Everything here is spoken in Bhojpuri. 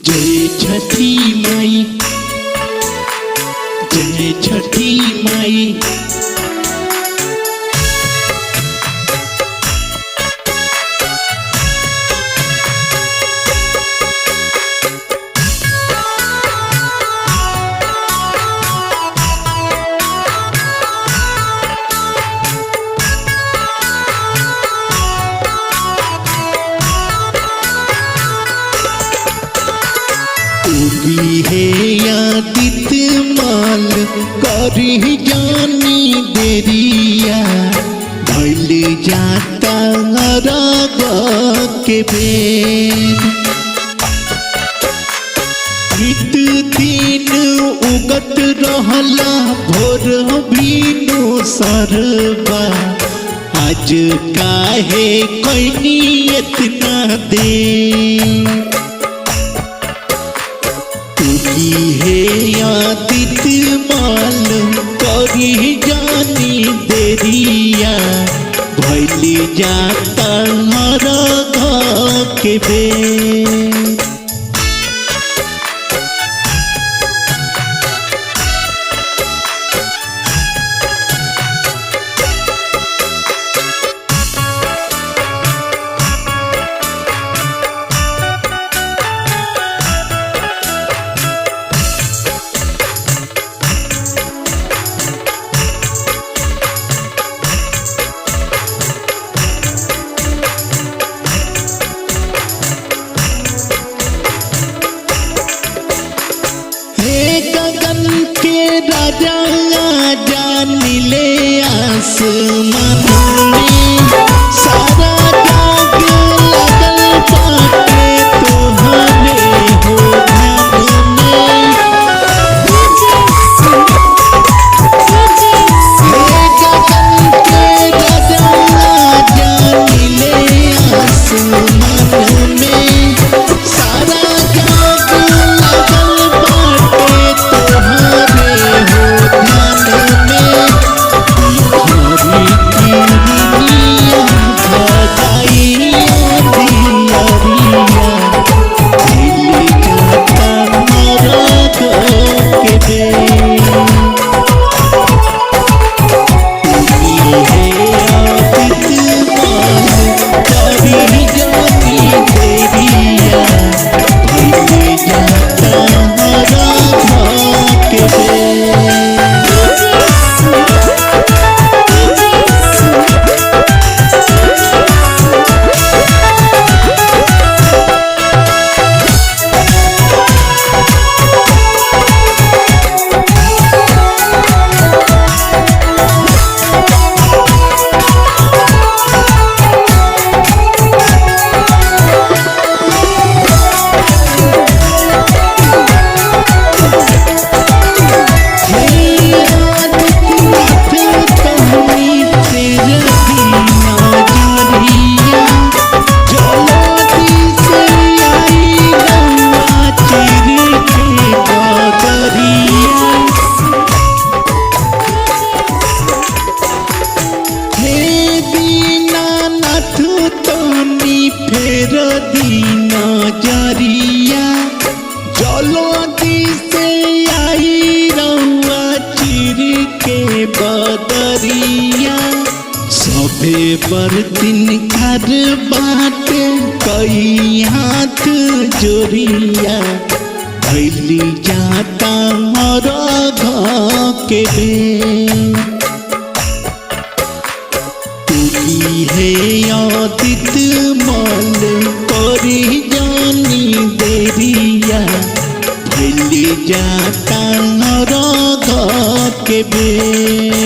जय छठी माई, जय छठी माई। उगी है आदित्य माल करी जानी देरिया, भइल जाता राग के बेर। नित दिन उगत रहला भोर भीनु सरबा, आज काहे कैनी इतना देर। उगी है आदित्य माल करी जानी देरिया, भइल जाता राग के बेर। गगन के राजा आजा नीले आसमान में, सारा जाग लगल बाटे तोहरे हो ध्यान में। गगन के राजा आजा नीले आसमान में, सारा जाग लगल फेर दीना जरिया, जल्दी से आई रउआ चिर के बदरिया। सभे बर्तिन कर बाटे कई हाथ जोरिया, भइल जाता राग के बेर। उगी है आदित्य माल करी जानी देरिया, भइल जाता राग के बेर।